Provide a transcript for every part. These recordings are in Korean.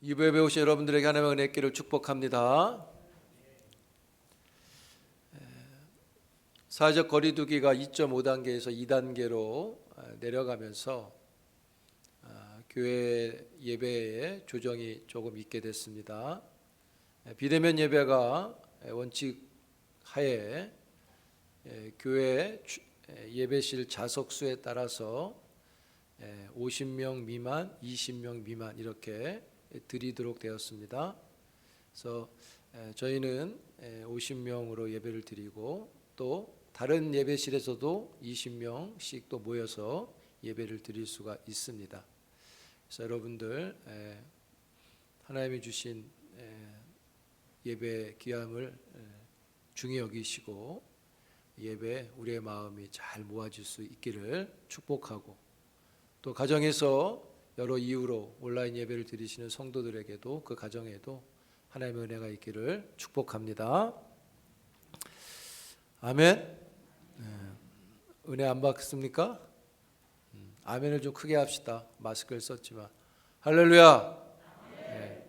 이부에 배우신 여러분들에게 하나님의 은혜길을 축복합니다. 사회적 거리두기가 2.5단계에서 2단계로 내려가면서 교회 예배에 조정이 조금 있게 됐습니다. 비대면 예배가 원칙 하에 교회 예배실 좌석수에 따라서 50명 미만, 20명 미만 이렇게 드리도록 되었습니다. 그래서 저희는 50명으로 예배를 드리고 또 다른 예배실에서도 20명씩 또 모여서 예배를 드릴 수가 있습니다. 그래서 여러분들 하나님이 주신 예배 귀함을 중히 여기시고 예배 우리의 마음이 잘 모아질 수 있기를 축복하고, 또 가정에서 여러 이유로 온라인 예배를 드리시는 성도들에게도 그 가정에도 하나님의 은혜가 있기를 축복합니다. 아멘. 은혜 안 받습니까? 아멘을 좀 크게 합시다. 마스크를 썼지만 할렐루야. 네.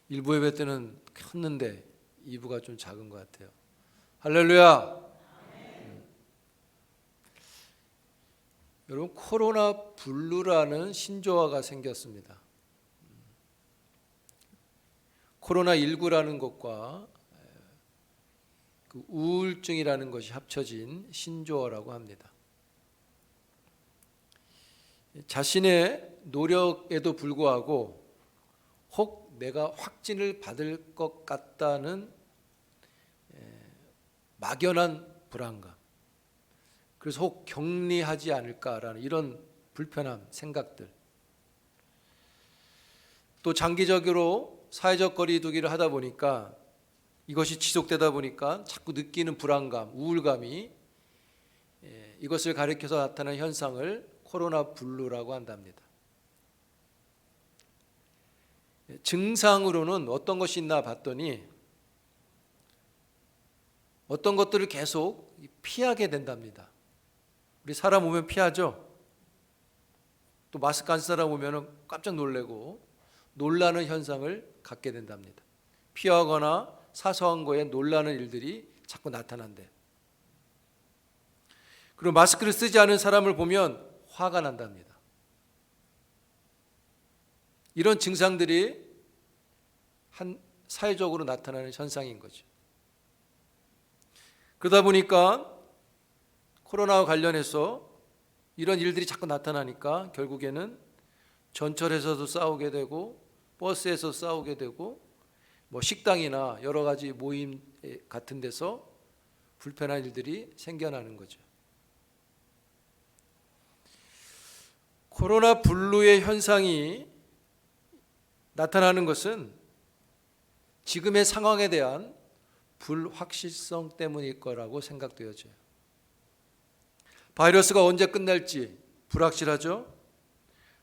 1부 예배 때는 컸는데 2부가 좀 작은 것 같아요. 할렐루야. 여러분, 코로나 블루라는 신조어가 생겼습니다. 코로나19라는 것과 그 우울증이라는 것이 합쳐진 신조어라고 합니다. 자신의 노력에도 불구하고 혹 내가 확진을 받을 것 같다는 막연한 불안감, 그래서 혹 격리하지 않을까라는 이런 불편함, 생각들, 또 장기적으로 사회적 거리두기를 하다 보니까 이것이 지속되다 보니까 자꾸 느끼는 불안감, 우울감이 이것을 가리켜서 나타나는 현상을 코로나 블루라고 한답니다. 증상으로는 어떤 것이 있나 봤더니 어떤 것들을 계속 피하게 된답니다. 우리 사람 오면 피하죠. 또 마스크 안 쓴 사람 오면 깜짝 놀래고 놀라는 현상을 갖게 된답니다. 피하거나 사소한 거에 놀라는 일들이 자꾸 나타난대. 그리고 마스크를 쓰지 않은 사람을 보면 화가 난답니다. 이런 증상들이 사회적으로 나타나는 현상인 거죠. 그러다 보니까 코로나와 관련해서 이런 일들이 자꾸 나타나니까 결국에는 전철에서도 싸우게 되고 버스에서 싸우게 되고 뭐 식당이나 여러 가지 모임 같은 데서 불편한 일들이 생겨나는 거죠. 코로나 블루의 현상이 나타나는 것은 지금의 상황에 대한 불확실성 때문일 거라고 생각되어져요. 바이러스가 언제 끝날지 불확실하죠.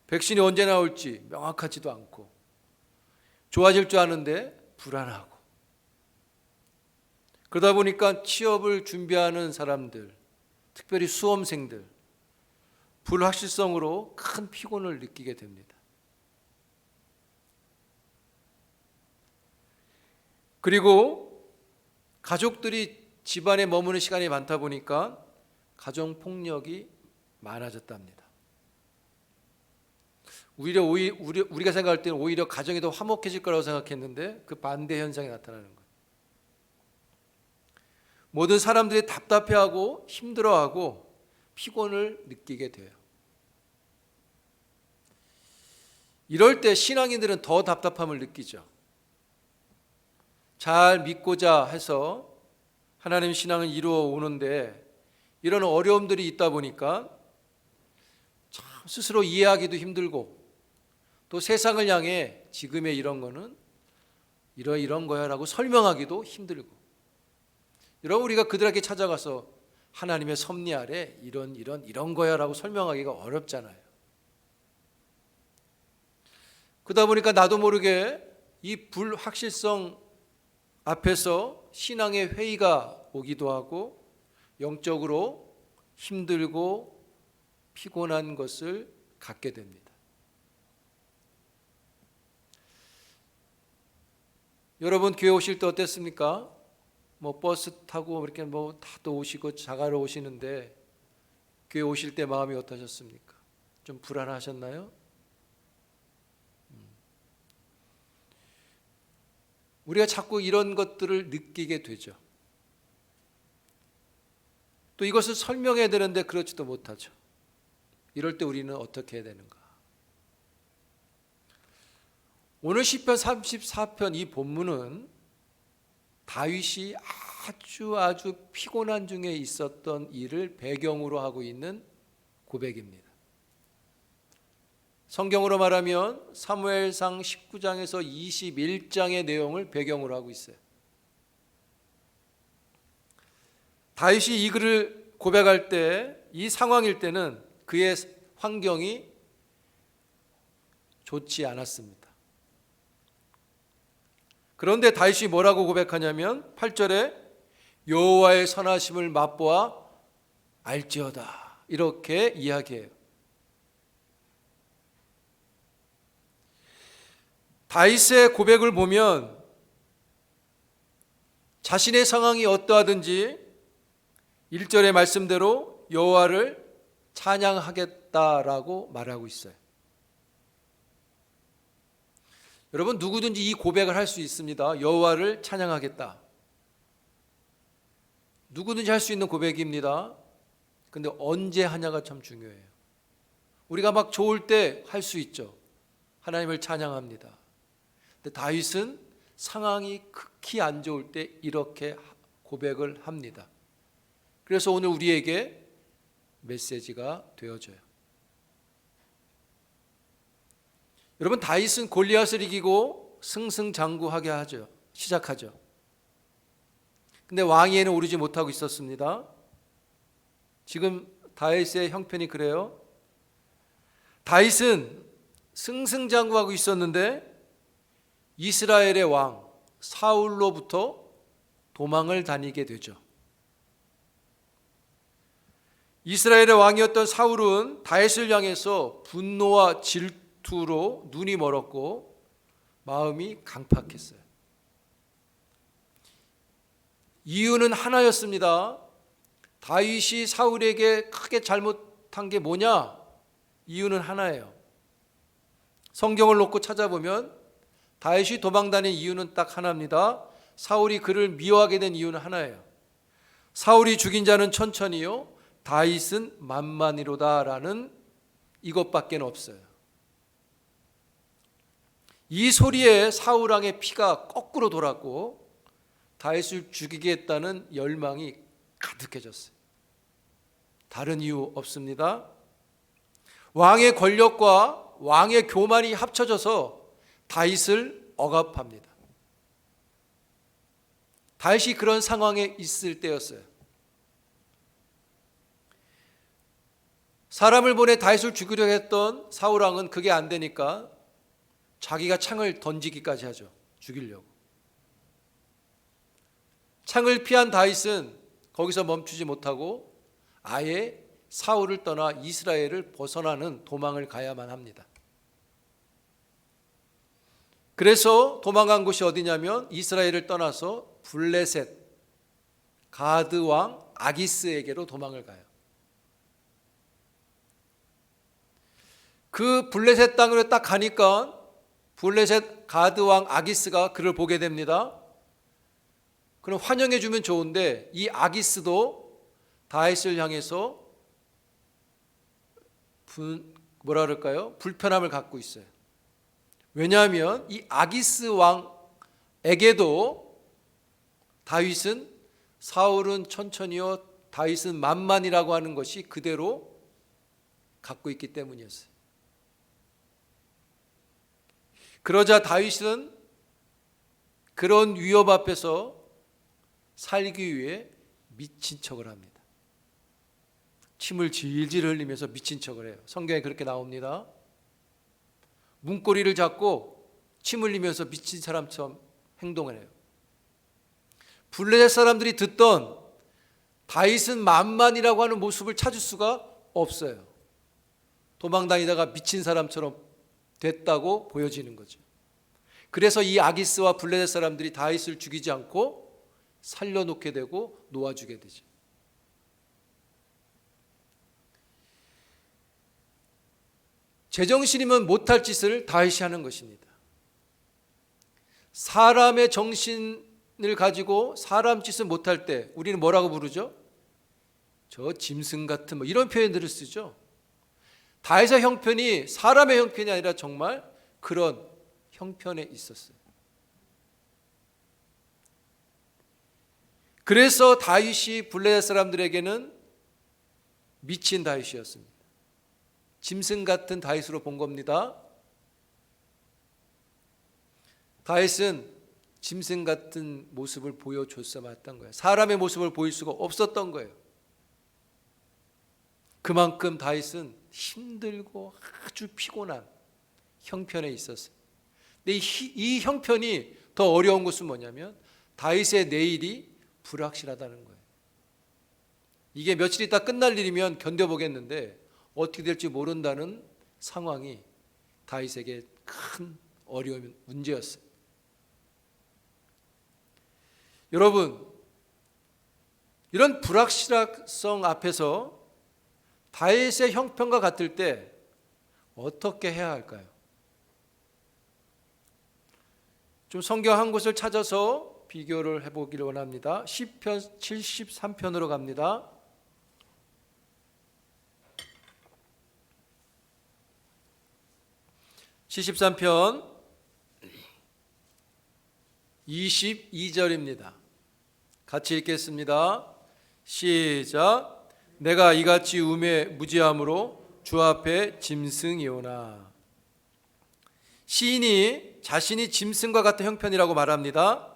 백신이 언제 나올지 명확하지도 않고, 좋아질 줄 아는데 불안하고, 그러다 보니까 취업을 준비하는 사람들, 특별히 수험생들, 불확실성으로 큰 피곤을 느끼게 됩니다. 그리고 가족들이 집안에 머무는 시간이 많다 보니까 가정폭력이 많아졌답니다. 우리가 생각할 때는 오히려 가정이 더 화목해질 거라고 생각했는데 그 반대 현상이 나타나는 거예요. 모든 사람들이 답답해하고 힘들어하고 피곤을 느끼게 돼요. 이럴 때 신앙인들은 더 답답함을 느끼죠. 잘 믿고자 해서 하나님 신앙을 이루어 오는데 이런 어려움들이 있다 보니까 참 스스로 이해하기도 힘들고, 또 세상을 향해 지금의 이런 거는 이런 거야 라고 설명하기도 힘들고, 여러분, 우리가 그들에게 찾아가서 하나님의 섭리 아래 이런 거야 라고 설명하기가 어렵잖아요. 그러다 보니까 나도 모르게 이 불확실성 앞에서 신앙의 회의가 오기도 하고 영적으로 힘들고 피곤한 것을 갖게 됩니다. 여러분 교회 오실 때 어땠습니까? 뭐 버스 타고 이렇게 뭐 다도 오시고 자가로 오시는데 교회 오실 때 마음이 어떠셨습니까? 좀 불안하셨나요? 우리가 자꾸 이런 것들을 느끼게 되죠. 또 이것을 설명해야 되는데 그렇지도 못하죠. 이럴 때 우리는 어떻게 해야 되는가? 오늘 시편 34편 이 본문은 다윗이 아주 피곤한 중에 있었던 일을 배경으로 하고 있는 고백입니다. 성경으로 말하면 사무엘상 19장에서 21장의 내용을 배경으로 하고 있어요. 다윗이 이 글을 고백할 때, 이 상황일 때는 그의 환경이 좋지 않았습니다. 그런데 다윗이 뭐라고 고백하냐면 8절에 여호와의 선하심을 맛보아 알지어다, 이렇게 이야기해요. 다윗의 고백을 보면 자신의 상황이 어떠하든지 1절의 말씀대로 여호와를 찬양하겠다라고 말하고 있어요. 여러분, 누구든지 이 고백을 할 수 있습니다. 여호와를 찬양하겠다. 누구든지 할 수 있는 고백입니다. 근데 언제 하냐가 참 중요해요. 우리가 막 좋을 때 할 수 있죠. 하나님을 찬양합니다. 근데 다윗은 상황이 극히 안 좋을 때 이렇게 고백을 합니다. 그래서 오늘 우리에게 메시지가 되어져요. 여러분, 다윗은 골리앗을 이기고 승승장구하게 하죠. 시작하죠. 근데 왕위에는 오르지 못하고 있었습니다. 지금 다윗의 형편이 그래요. 다윗은 승승장구하고 있었는데 이스라엘의 왕 사울로부터 도망을 다니게 되죠. 이스라엘의 왕이었던 사울은 다윗을 향해서 분노와 질투로 눈이 멀었고 마음이 강팍했어요. 이유는 하나였습니다. 다윗이 사울에게 크게 잘못한 게 뭐냐? 이유는 하나예요. 성경을 놓고 찾아보면 다윗이 도망다닌 이유는 딱 하나입니다. 사울이 그를 미워하게 된 이유는 하나예요. 사울이 죽인 자는 천천히요, 다윗은 만만이로다라는 이것밖에 없어요. 이 소리에 사울 왕의 피가 거꾸로 돌았고 다윗을 죽이겠다는 열망이 가득해졌어요. 다른 이유 없습니다. 왕의 권력과 왕의 교만이 합쳐져서 다윗을 억압합니다. 다윗이 그런 상황에 있을 때였어요. 사람을 보내 다윗을 죽이려 했던 사울 왕은 그게 안 되니까 자기가 창을 던지기까지 하죠. 죽이려고. 창을 피한 다윗은 거기서 멈추지 못하고 아예 사울을 떠나 이스라엘을 벗어나는 도망을 가야만 합니다. 그래서 도망간 곳이 어디냐면 이스라엘을 떠나서 블레셋 가드 왕 아기스에게로 도망을 가요. 그 블레셋 땅으로 딱 가니까 블레셋 가드 왕 아기스가 그를 보게 됩니다. 그럼 환영해 주면 좋은데 이 아기스도 다윗을 향해서 뭐라 그럴까요? 불편함을 갖고 있어요. 왜냐하면 이 아기스 왕에게도 다윗은 사울은 천천히요, 다윗은 만만이라고 하는 것이 그대로 갖고 있기 때문이었어요. 그러자 다윗은 그런 위협 앞에서 살기 위해 미친 척을 합니다. 침을 질질 흘리면서 미친 척을 해요. 성경에 그렇게 나옵니다. 문고리를 잡고 침 흘리면서 미친 사람처럼 행동을 해요. 블레셋 사람들이 듣던 다윗은 만만이라고 하는 모습을 찾을 수가 없어요. 도망다니다가 미친 사람처럼 됐다고 보여지는 거죠. 그래서 이 아기스와 블레셋 사람들이 다윗을 죽이지 않고 살려놓게 되고 놓아주게 되죠. 제정신이면 못할 짓을 다윗이 하는 것입니다. 사람의 정신을 가지고 사람 짓을 못할 때 우리는 뭐라고 부르죠? 저 짐승 같은 이런 표현들을 쓰죠. 다윗의 형편이 사람의 형편이 아니라 정말 그런 형편에 있었어요. 그래서 다윗이 블레셋 사람들에게는 미친 다윗이었습니다. 짐승 같은 다윗으로 본 겁니다. 다윗은 짐승 같은 모습을 보여줬어 왔던 거예요. 사람의 모습을 보일 수가 없었던 거예요. 그만큼 다윗은 힘들고 아주 피곤한 형편에 있었어요. 근데 이 형편이 더 어려운 것은 뭐냐면 다윗의 내일이 불확실하다는 거예요. 이게 며칠 있다 끝날 일이면 견뎌보겠는데 어떻게 될지 모른다는 상황이 다윗에게 큰 어려운 문제였어요. 여러분, 이런 불확실성 앞에서 다윗의 형편과 같을 때 어떻게 해야 할까요? 좀 성경 한 곳을 찾아서 비교를 해보기를 원합니다. 시편 73편으로 갑니다. (73편) 22절입니다. 같이 읽겠습니다. 시작. 내가 이같이 음에 무지함으로 주 앞에 짐승이오나. 시인이 자신이 짐승과 같은 형편이라고 말합니다.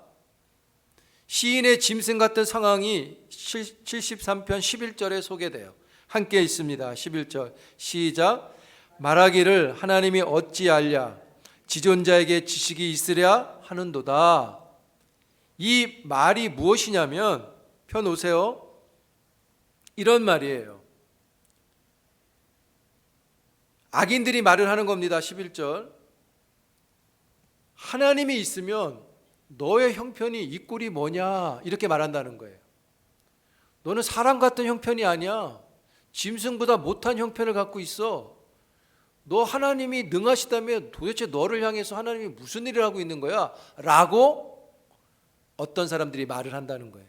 시인의 짐승 같은 상황이 73편 11절에 소개돼요. 함께 있습니다. 11절 시작. 말하기를 하나님이 어찌 알랴 지존자에게 지식이 있으랴 하는도다. 이 말이 무엇이냐면 편 오세요. 이런 말이에요. 악인들이 말을 하는 겁니다. 11절 하나님이 있으면 너의 형편이 이 꼴이 뭐냐 이렇게 말한다는 거예요. 너는 사람 같은 형편이 아니야. 짐승보다 못한 형편을 갖고 있어. 너 하나님이 능하시다면 도대체 너를 향해서 하나님이 무슨 일을 하고 있는 거야? 라고 어떤 사람들이 말을 한다는 거예요.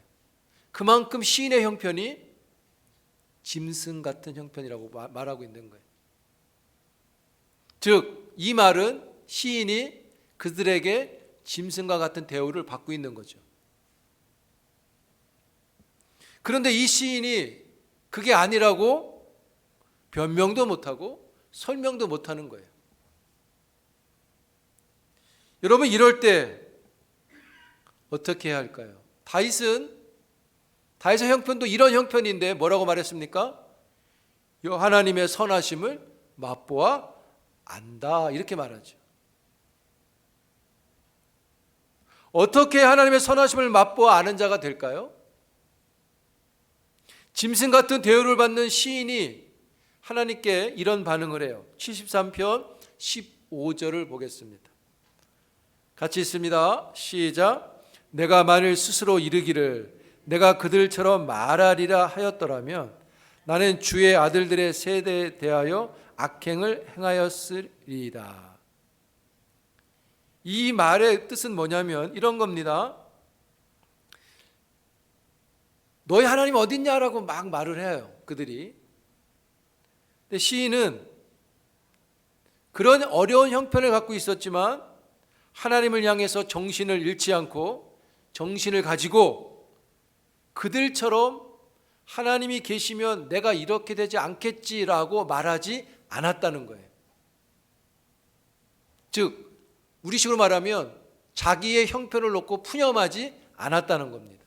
그만큼 시인의 형편이 짐승 같은 형편이라고 말하고 있는 거예요. 즉, 이 말은 시인이 그들에게 짐승과 같은 대우를 받고 있는 거죠. 그런데 이 시인이 그게 아니라고 변명도 못하고 설명도 못하는 거예요. 여러분, 이럴 때 어떻게 해야 할까요? 다윗의 형편도 이런 형편인데 뭐라고 말했습니까? 하나님의 선하심을 맛보아 안다 이렇게 말하죠. 어떻게 하나님의 선하심을 맛보아 아는 자가 될까요? 짐승 같은 대우를 받는 시인이 하나님께 이런 반응을 해요. 73편 15절을 보겠습니다. 같이 있습니다. 시작. 내가 만일 스스로 이르기를 내가 그들처럼 말하리라 하였더라면 나는 주의 아들들의 세대에 대하여 악행을 행하였으리이다. 이 말의 뜻은 뭐냐면 이런 겁니다. 너희 하나님 어딨냐라고 막 말을 해요. 그들이. 근데 시인은 그런 어려운 형편을 갖고 있었지만 하나님을 향해서 정신을 잃지 않고 정신을 가지고 그들처럼 하나님이 계시면 내가 이렇게 되지 않겠지라고 말하지 않았다는 거예요. 즉 우리식으로 말하면 자기의 형편을 놓고 푸념하지 않았다는 겁니다.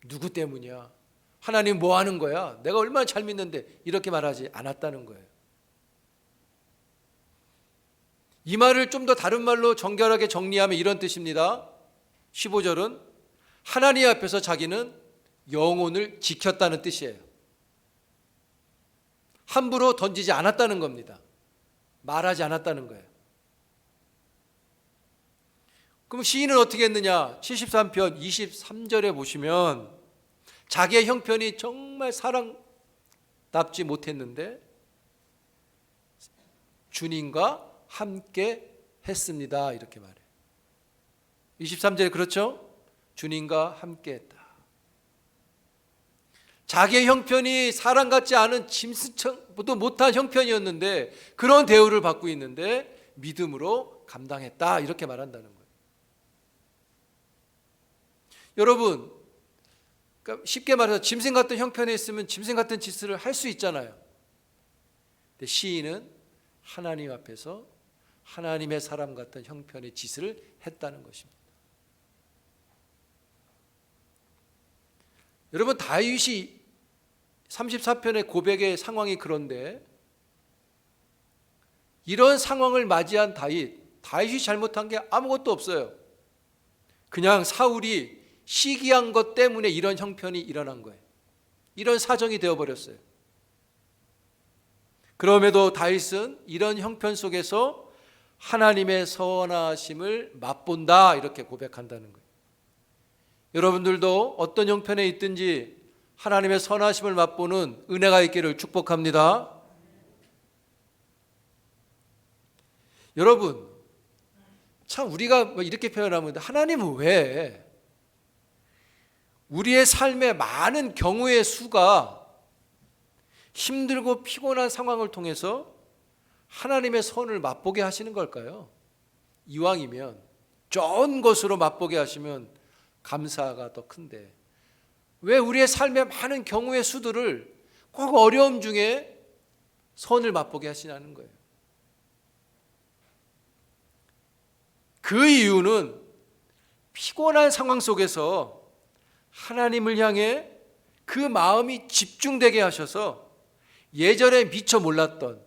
누구 때문이야? 하나님 뭐 하는 거야? 내가 얼마나 잘 믿는데 이렇게 말하지 않았다는 거예요. 이 말을 좀 더 다른 말로 정결하게 정리하면 이런 뜻입니다. 15절은 하나님 앞에서 자기는 영혼을 지켰다는 뜻이에요. 함부로 던지지 않았다는 겁니다. 말하지 않았다는 거예요. 그럼 시인은 어떻게 했느냐? 73편 23절에 보시면 자기의 형편이 정말 사랑답지 못했는데 주님과 함께 했습니다. 이렇게 말해요. 23절에 그렇죠? 주님과 함께 했다. 자기의 형편이 사람 같지 않은 짐승처럼도 못한 형편이었는데 그런 대우를 받고 있는데 믿음으로 감당했다. 이렇게 말한다는 거예요. 여러분, 그러니까 쉽게 말해서 짐승 같은 형편에 있으면 짐승 같은 짓을 할 수 있잖아요. 근데 시인은 하나님 앞에서 하나님의 사람 같은 형편의 짓을 했다는 것입니다. 여러분, 다윗이 34편의 고백의 상황이 그런데 이런 상황을 맞이한 다윗이 잘못한 게 아무것도 없어요. 그냥 사울이 시기한 것 때문에 이런 형편이 일어난 거예요. 이런 사정이 되어버렸어요. 그럼에도 다윗은 이런 형편 속에서 하나님의 선하심을 맛본다 이렇게 고백한다는 거예요. 여러분들도 어떤 형편에 있든지 하나님의 선하심을 맛보는 은혜가 있기를 축복합니다. 여러분, 참 우리가 이렇게 표현하면 하나님은 왜 우리의 삶의 많은 경우의 수가 힘들고 피곤한 상황을 통해서 하나님의 선을 맛보게 하시는 걸까요? 이왕이면 좋은 것으로 맛보게 하시면 감사가 더 큰데 왜 우리의 삶의 많은 경우의 수들을 꼭 어려움 중에 선을 맛보게 하시냐는 거예요. 그 이유는 피곤한 상황 속에서 하나님을 향해 그 마음이 집중되게 하셔서 예전에 미처 몰랐던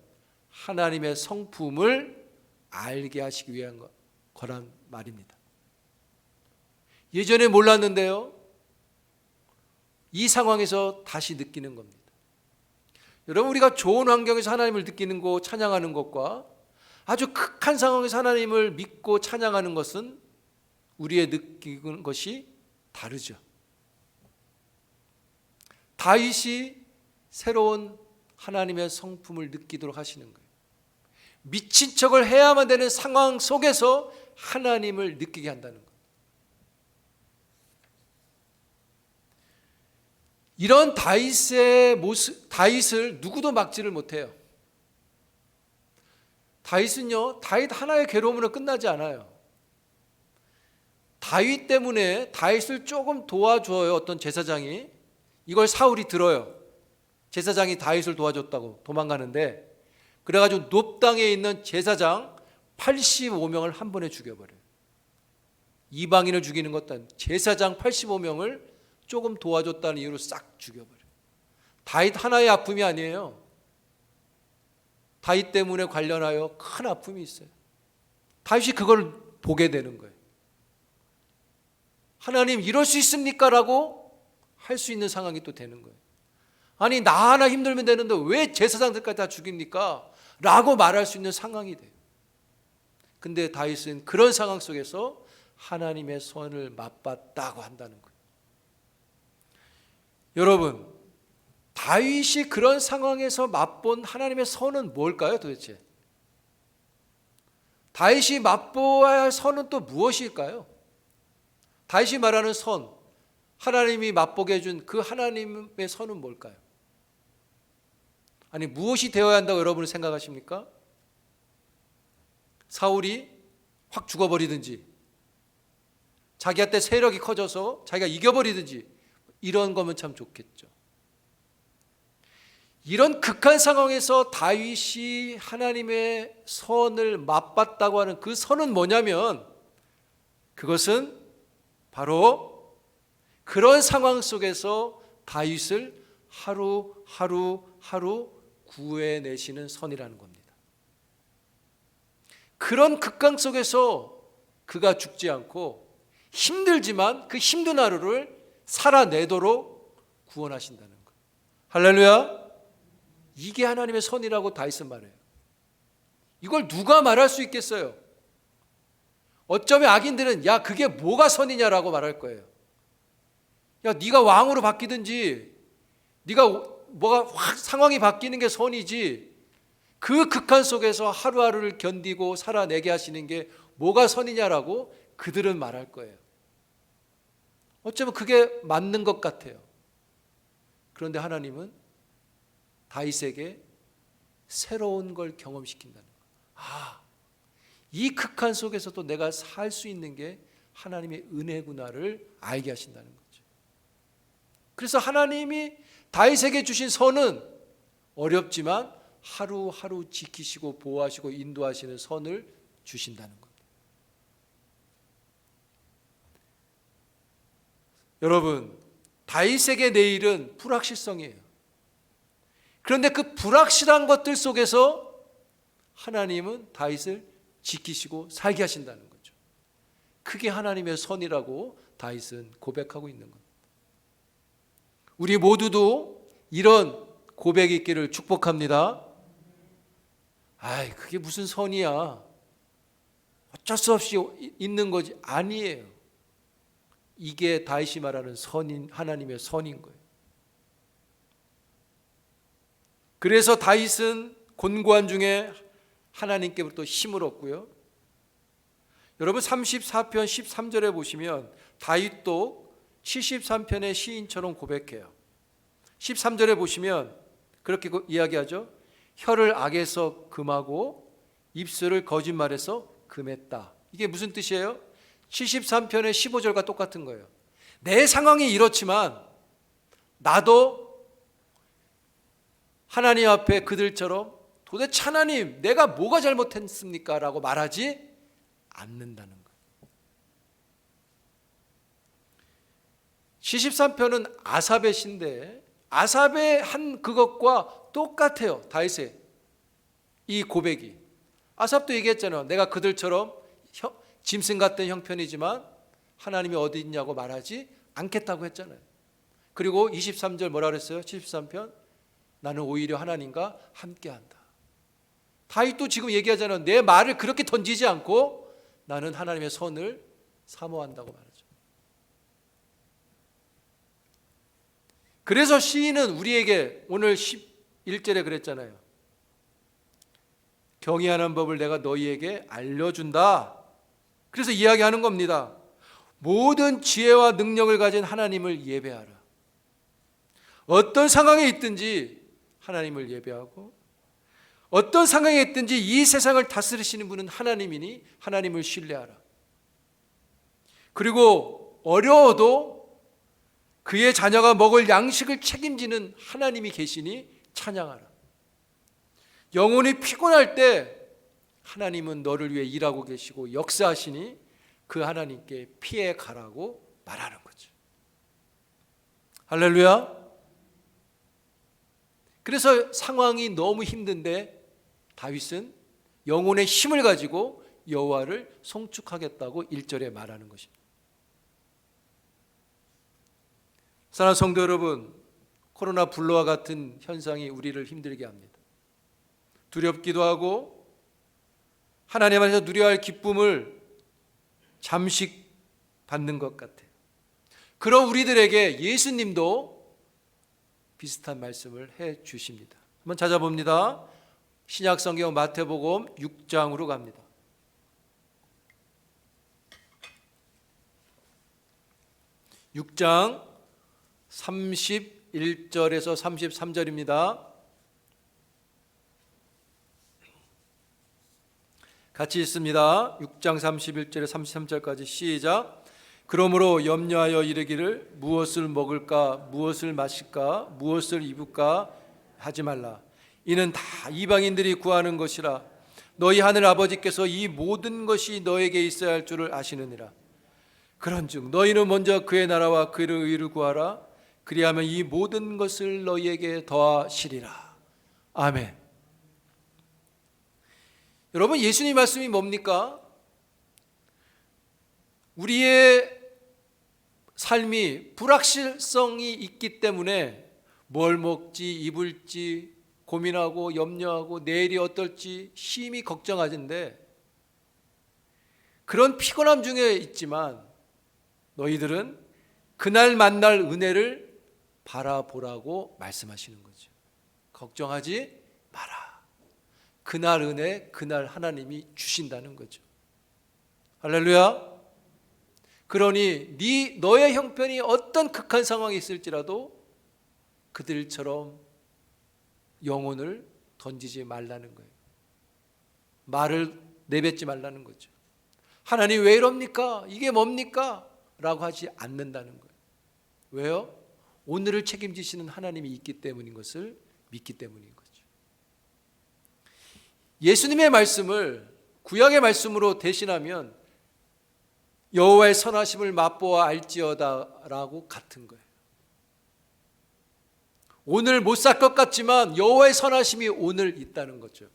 하나님의 성품을 알게 하시기 위한 거란 말입니다. 예전에 몰랐는데요, 이 상황에서 다시 느끼는 겁니다. 여러분, 우리가 좋은 환경에서 하나님을 느끼는 것, 찬양하는 것과 아주 극한 상황에서 하나님을 믿고 찬양하는 것은 우리의 느끼는 것이 다르죠. 다윗이 새로운 하나님의 성품을 느끼도록 하시는 거예요. 미친 척을 해야만 되는 상황 속에서 하나님을 느끼게 한다는 거예요. 이런 다윗의 모습, 다윗을 누구도 막지를 못해요. 다윗은요, 다윗 하나의 괴로움으로 끝나지 않아요. 다윗 때문에 다윗을 조금 도와줘요. 어떤 제사장이. 이걸 사울이 들어요. 제사장이 다윗을 도와줬다고 도망가는데, 그래가지고 놋당에 있는 제사장 85명을 한 번에 죽여버려요. 이방인을 죽이는 것도 아니고 제사장 85명을 조금 도와줬다는 이유로 싹 죽여버려요. 다윗 하나의 아픔이 아니에요. 다윗 때문에 관련하여 큰 아픔이 있어요. 다윗이 그걸 보게 되는 거예요. 하나님 이럴 수 있습니까? 라고 할 수 있는 상황이 또 되는 거예요. 아니, 나 하나 힘들면 되는데 왜 제사장들까지 다 죽입니까? 라고 말할 수 있는 상황이 돼요. 근데 다윗은 그런 상황 속에서 하나님의 선을 맛봤다고 한다는 거예요. 여러분, 다윗이 그런 상황에서 맛본 하나님의 선은 뭘까요, 도대체? 다윗이 맛보아야 할 선은 또 무엇일까요? 다윗이 말하는 선, 하나님이 맛보게 해준 그 하나님의 선은 뭘까요? 아니, 무엇이 되어야 한다고 여러분은 생각하십니까? 사울이 확 죽어버리든지, 자기한테 세력이 커져서 자기가 이겨버리든지, 이런 거면 참 좋겠죠. 이런 극한 상황에서 다윗이 하나님의 선을 맛봤다고 하는 그 선은 뭐냐면, 그것은 바로 그런 상황 속에서 다윗을 하루 구해내시는 선이라는 겁니다. 그런 극강 속에서 그가 죽지 않고 힘들지만 그 힘든 하루를 살아내도록 구원하신다는 거예요. 할렐루야. 이게 하나님의 선이라고 다윗은 말해요. 이걸 누가 말할 수 있겠어요? 어쩌면 악인들은 야 그게 뭐가 선이냐라고 말할 거예요. 야 네가 왕으로 바뀌든지 네가 뭐가 확 상황이 바뀌는 게 선이지 그 극한 속에서 하루하루를 견디고 살아내게 하시는 게 뭐가 선이냐라고 그들은 말할 거예요. 어쩌면 그게 맞는 것 같아요. 그런데 하나님은 다윗에게 새로운 걸 경험시킨다는 거예요. 이 극한 속에서도 내가 살 수 있는 게 하나님의 은혜구나를 알게 하신다는 거죠. 그래서 하나님이 다윗에게 주신 선은 어렵지만 하루하루 지키시고 보호하시고 인도하시는 선을 주신다는 겁니다. 여러분, 다윗에게 내일은 불확실성이에요. 그런데 그 불확실한 것들 속에서 하나님은 다윗을 지키시고 살게 하신다는 거죠. 그게 하나님의 선이라고 다윗은 고백하고 있는 겁니다. 우리 모두도 이런 고백이 있기를 축복합니다. 그게 무슨 선이야? 어쩔 수 없이 있는 거지. 아니에요. 이게 다윗이 말하는 선인 하나님의 선인 거예요. 그래서 다윗은 곤고한 중에 하나님께부터 힘을 얻고요. 여러분 34편 13절에 보시면 다윗도 73편의 시인처럼 고백해요. 13절에 보시면 그렇게 이야기하죠. 혀를 악에서 금하고 입술을 거짓말에서 금했다. 이게 무슨 뜻이에요? 73편의 15절과 똑같은 거예요. 내 상황이 이렇지만 나도 하나님 앞에 그들처럼 도대체 하나님 내가 뭐가 잘못했습니까? 라고 말하지 않는다는 거예요. 73편은 아삽의 시인데 아삽의 한 그것과 똑같아요. 다윗의 이 고백이. 아삽도 얘기했잖아요. 내가 그들처럼 짐승 같은 형편이지만 하나님이 어디 있냐고 말하지 않겠다고 했잖아요. 그리고 23절 뭐라 그랬어요? 73편 나는 오히려 하나님과 함께한다. 다윗도 지금 얘기하잖아요. 내 말을 그렇게 던지지 않고 나는 하나님의 선을 사모한다고 말하죠. 그래서 시인은 우리에게 오늘 11절에 그랬잖아요. 경외하는 법을 내가 너희에게 알려준다. 그래서 이야기하는 겁니다. 모든 지혜와 능력을 가진 하나님을 예배하라. 어떤 상황에 있든지 하나님을 예배하고 어떤 상황에 있든지 이 세상을 다스리시는 분은 하나님이니 하나님을 신뢰하라. 그리고 어려워도 그의 자녀가 먹을 양식을 책임지는 하나님이 계시니 찬양하라. 영혼이 피곤할 때 하나님은 너를 위해 일하고 계시고 역사하시니 그 하나님께 피해 가라고 말하는 거죠. 할렐루야. 그래서 상황이 너무 힘든데 다윗은 영혼의 힘을 가지고 여호와를 송축하겠다고 1절에 말하는 것입니다. 사랑하는 성도 여러분, 코로나 불로와 같은 현상이 우리를 힘들게 합니다. 두렵기도 하고 하나님 안에서 누려야 할 기쁨을 잠시 받는 것 같아요. 그런 우리들에게 예수님도 비슷한 말씀을 해 주십니다. 한번 찾아봅니다. 신약성경 마태복음 6장으로 갑니다. 6장 31절에서 33절입니다. 같이 읽습니다. 6장 31절에 33절까지 시작. 그러므로 염려하여 이르기를 무엇을 먹을까 무엇을 마실까 무엇을 입을까 하지 말라. 이는 다 이방인들이 구하는 것이라. 너희 하늘 아버지께서 이 모든 것이 너에게 있어야 할 줄을 아시느니라. 그런즉 너희는 먼저 그의 나라와 그의 의를 구하라. 그리하면 이 모든 것을 너희에게 더하시리라. 아멘. 여러분, 예수님 말씀이 뭡니까? 우리의 삶이 불확실성이 있기 때문에 뭘 먹지 입을지 고민하고 염려하고 내일이 어떨지 심히 걱정하는데 그런 피곤함 중에 있지만 너희들은 그날 만날 은혜를 바라보라고 말씀하시는 거죠. 걱정하지 마라. 그날 은혜, 그날 하나님이 주신다는 거죠. 할렐루야. 그러니 너의 형편이 어떤 극한 상황이 있을지라도 그들처럼 영혼을 던지지 말라는 거예요. 말을 내뱉지 말라는 거죠. 하나님 왜 이럽니까? 이게 뭡니까? 라고 하지 않는다는 거예요. 왜요? 오늘을 책임지시는 하나님이 있기 때문인 것을 믿기 때문인 거죠. 예수님의 말씀을 구약의 말씀으로 대신하면 여호와의 선하심을 맛보아 알지어다 라고 같은 거예요. 오늘 못 살 것 같지만 여호와의 선하심이 오늘 있다는 거죠.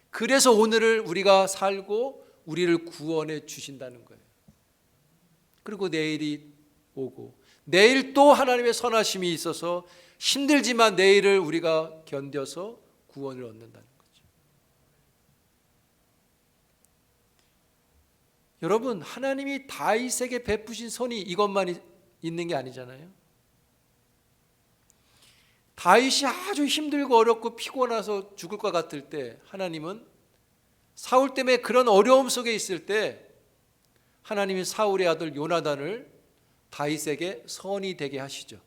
그래서 오늘을 우리가 살고 우리를 구원해 주신다는 거예요. 그리고 내일이 오고 내일 또 하나님의 선하심이 있어서 힘들지만 내일을 우리가 견뎌서 구원을 얻는다는 거죠. 여러분, 하나님이 다윗에게 베푸신 선이 이것만 있는 게 아니잖아요. 다윗이 아주 힘들고 어렵고 피곤해서 죽을 것 같을 때 하나님은 사울 때문에 그런 어려움 속에 있을 때 하나님이 사울의 아들 요나단을 다윗에게 선이 되게 하시죠.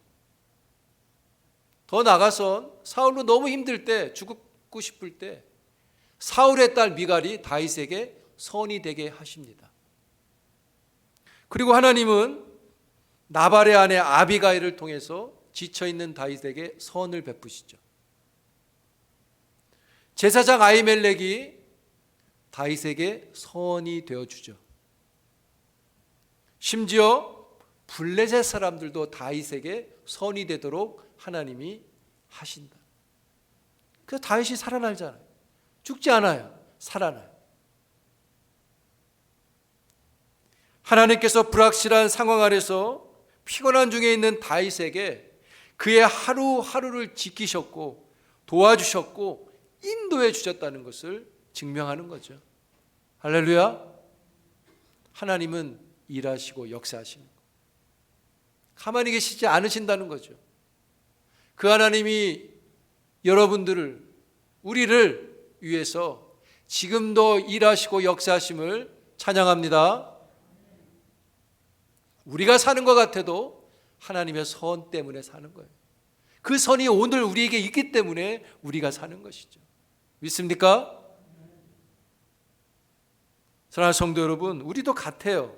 더 나아가서 사울로 너무 힘들 때, 죽고 싶을 때 사울의 딸 미갈이 다윗에게 선이 되게 하십니다. 그리고 하나님은 나발의 아내 아비가일을 통해서 지쳐있는 다윗에게 선을 베푸시죠. 제사장 아히멜렉이 다윗에게 선이 되어주죠. 심지어 블레셋 사람들도 다윗에게 선이 되도록 하나님이 하신다. 그래서 다윗이 살아나잖아요. 죽지 않아요. 살아나요. 하나님께서 불확실한 상황 아래서 피곤한 중에 있는 다윗에게 그의 하루하루를 지키셨고 도와주셨고 인도해 주셨다는 것을 증명하는 거죠. 할렐루야. 하나님은 일하시고 역사하시는 거. 가만히 계시지 않으신다는 거죠. 그 하나님이 여러분들을, 우리를 위해서 지금도 일하시고 역사하심을 찬양합니다. 우리가 사는 것 같아도 하나님의 선 때문에 사는 거예요. 그 선이 오늘 우리에게 있기 때문에 우리가 사는 것이죠. 믿습니까? 사랑하는 성도 여러분, 우리도 같아요.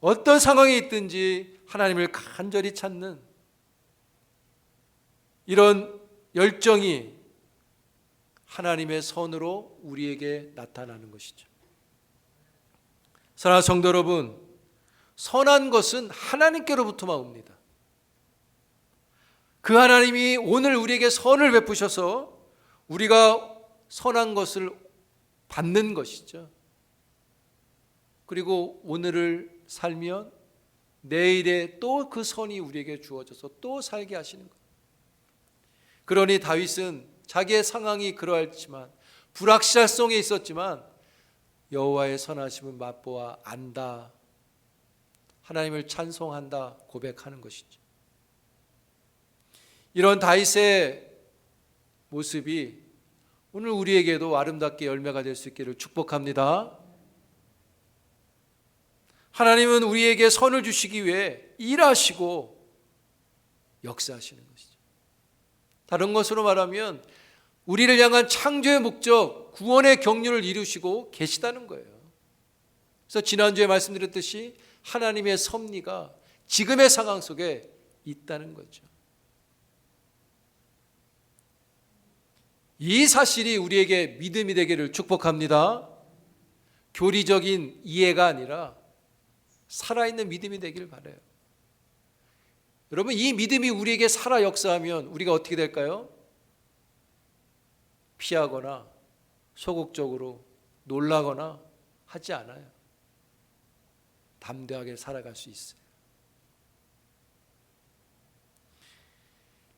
어떤 상황이 있든지 하나님을 간절히 찾는 이런 열정이 하나님의 선으로 우리에게 나타나는 것이죠. 사랑하는 성도 여러분, 선한 것은 하나님께로부터만 옵니다. 그 하나님이 오늘 우리에게 선을 베푸셔서 우리가 선한 것을 받는 것이죠. 그리고 오늘을 살면 내일에 또 그 선이 우리에게 주어져서 또 살게 하시는 거예요. 그러니 다윗은 자기의 상황이 그러했지만 불확실할 속에 있었지만 여호와의 선하심을 맛보아 안다, 하나님을 찬송한다 고백하는 것이죠. 이런 다윗의 모습이 오늘 우리에게도 아름답게 열매가 될 수 있기를 축복합니다. 하나님은 우리에게 선을 주시기 위해 일하시고 역사하시는 것이죠. 다른 것으로 말하면 우리를 향한 창조의 목적, 구원의 경륜을 이루시고 계시다는 거예요. 그래서 지난주에 말씀드렸듯이 하나님의 섭리가 지금의 상황 속에 있다는 거죠. 이 사실이 우리에게 믿음이 되기를 축복합니다. 교리적인 이해가 아니라 살아있는 믿음이 되기를 바라요. 여러분, 이 믿음이 우리에게 살아 역사하면 우리가 어떻게 될까요? 피하거나 소극적으로 놀라거나 하지 않아요. 담대하게 살아갈 수 있어요.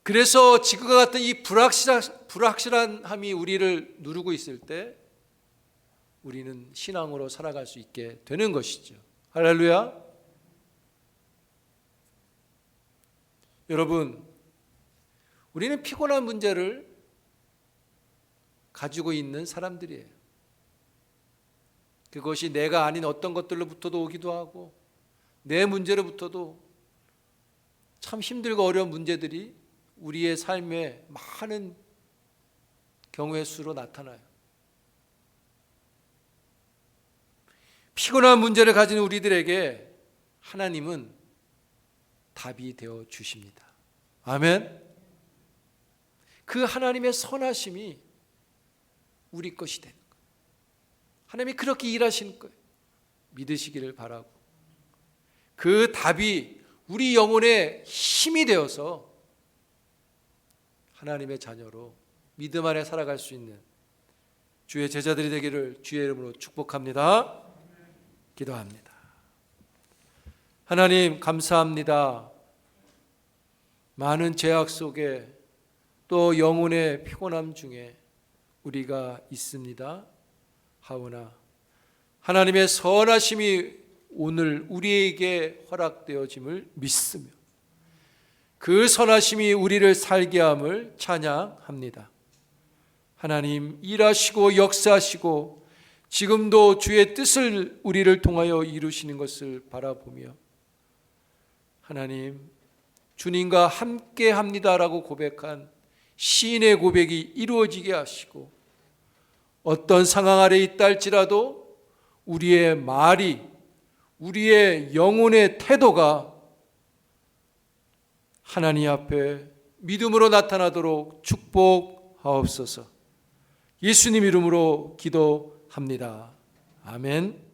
그래서 지금과 같은 이 불확실함이 우리를 누르고 있을 때 우리는 신앙으로 살아갈 수 있게 되는 것이죠. 할렐루야. 여러분, 우리는 피곤한 문제를 가지고 있는 사람들이에요. 그것이 내가 아닌 어떤 것들로부터도 오기도 하고 내 문제로부터도 참 힘들고 어려운 문제들이 우리의 삶에 많은 경우의 수로 나타나요. 피곤한 문제를 가진 우리들에게 하나님은 답이 되어 주십니다. 아멘. 그 하나님의 선하심이 우리 것이 되는 거예요. 하나님이 그렇게 일하시는 거예요. 믿으시기를 바라고 그 답이 우리 영혼의 힘이 되어서 하나님의 자녀로 믿음 안에 살아갈 수 있는 주의 제자들이 되기를 주의 이름으로 축복합니다. 기도합니다. 하나님 감사합니다. 많은 죄악 속에 또 영혼의 피곤함 중에 우리가 있습니다. 하오나 하나님의 선하심이 오늘 우리에게 허락되어짐을 믿으며 그 선하심이 우리를 살게 함을 찬양합니다. 하나님 일하시고 역사하시고 지금도 주의 뜻을 우리를 통하여 이루시는 것을 바라보며 하나님 주님과 함께 합니다라고 고백한 시인의 고백이 이루어지게 하시고 어떤 상황 아래 있다 할지라도 우리의 말이 우리의 영혼의 태도가 하나님 앞에 믿음으로 나타나도록 축복하옵소서. 예수님 이름으로 기도합니다. 아멘.